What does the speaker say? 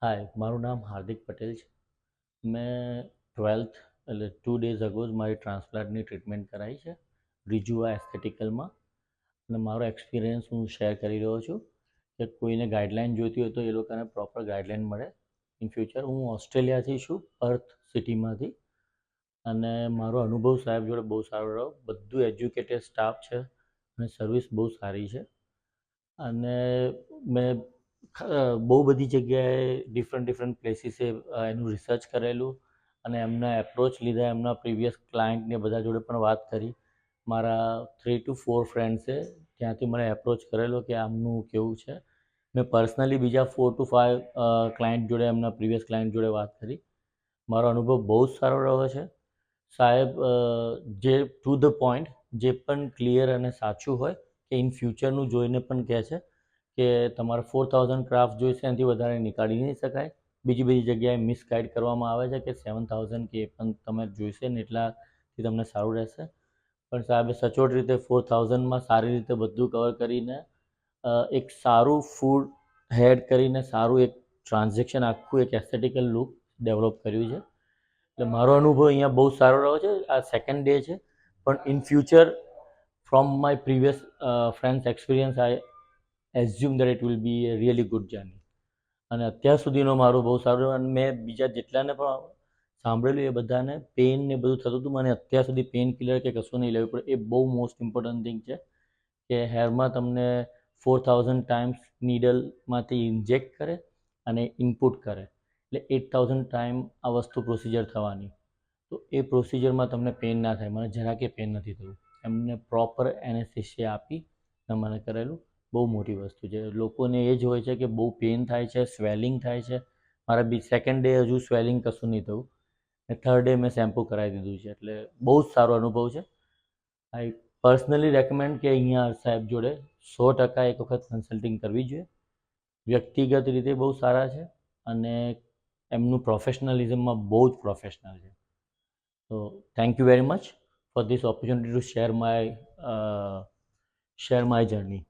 હાય, મારું નામ હાર્દિક પટેલ છે. મેં 12th એટલે 2 days અગો જ મારી ટ્રાન્સપ્લાન્ટની ટ્રીટમેન્ટ કરાવી છે રિજુઆ એસ્થેટિકલમાં. અને મારો એક્સપિરિયન્સ હું શેર કરી રહ્યો છું કે કોઈને ગાઈડલાઇન જોઈતી હોય તો એ લોકોને પ્રોપર ગાઈડલાઇન મળે ઇન ફ્યુચર. હું ઓસ્ટ્રેલિયાથી છું, પર્થ સિટીમાંથી. અને મારો અનુભવ સાહેબ જોડે બહુ સારો રહ્યો. બધું એજ્યુકેટેડ સ્ટાફ છે અને સર્વિસ બહુ સારી છે. અને મેં બહુ બધી જગ્યાએ ડિફરન્ટ પ્લેસીસે એનું રિસર્ચ કરેલું અને એમના એપ્રોચ લીધા. એમના પ્રીવિયસ ક્લાયન્ટને બધા જોડે પણ વાત કરી. મારા 3 to 4 ફ્રેન્ડ્સે ત્યાંથી મને એપ્રોચ કરેલો કે આમનું કેવું છે. મેં પર્સનલી બીજા 4 to 5 ક્લાયન્ટ જોડે, એમના પ્રીવિયસ ક્લાયન્ટ જોડે વાત કરી. મારો અનુભવ બહુ જ સારો રહ્યો છે સાહેબ. જે ટુ ધ પોઈન્ટ, જે પણ ક્લિયર અને સાચું હોય કે ઇન ફ્યુચરનું જોઈને પણ કહે છે કે તમારે 4000 ક્રાફ્ટ જોઈશે, એનાથી વધારે નીકાળી નહીં શકાય. બીજી બધી જગ્યાએ મિસગાઈડ કરવામાં આવે છે કે 7000 કે એ પણ તમે જોઈશે ને એટલાથી તમને સારું રહેશે. પણ સાહેબે સચોટ રીતે 4000માં સારી રીતે બધું કવર કરીને એક સારું ફૂડ હેડ કરીને સારું એક ટ્રાન્ઝેક્શન, આખું એક એસ્થેટિકલ લુક ડેવલપ કર્યું છે. એટલે મારો અનુભવ અહીંયા બહુ સારો રહ્યો છે. આ સેકન્ડ ડે છે, પણ in future from my previous friends experience I assume that it will be A really good journey. અને અત્યાર સુધીનો મારો બહુ સારો, અને મેં બીજા જેટલાને પણ સાંભળેલું એ બધાને પેઇન ને બધું થતું હતું. મને અત્યાર સુધી પેઇન કિલર કે કશું નહીં લેવું પડે. એ બહુ મોસ્ટ ઇમ્પોર્ટન્ટ થિંગ છે કે હેરમાં તમને 4000 ટાઈમ્સ નીડલમાંથી ઇન્જેક્ટ કરે અને ઇનપુટ કરે, એટલે 8000 ટાઈમ આ વસ્તુ પ્રોસિજર થવાની. તો એ પ્રોસિજરમાં તમને પેઇન ના થાય. મને જરા કે પેઇન નથી થયું. એમને પ્રોપર એનેસ્થેસિયા આપી અને મને કરેલું. બહુ મોટી વસ્તુ છે. લોકોને એ જ હોય છે કે બહુ પેઇન થાય છે, સ્વેલિંગ થાય છે. મારા સેકન્ડ ડે હજુ સ્વેલિંગ કશું નહીં થયું ને થર્ડ ડે મેં શેમ્પૂ કરાવી દીધું છે. એટલે બહુ જ સારો અનુભવ છે. આઈ પર્સનલી રેકમેન્ડ કે અહીંયા સાહેબ જોડે 100% એક વખત કન્સલ્ટિંગ કરવી જોઈએ. વ્યક્તિગત રીતે બહુ સારા છે અને એમનું પ્રોફેશનલિઝમમાં બહુ જ પ્રોફેશનલ છે. તો thank you very much for this opportunity two share my journey.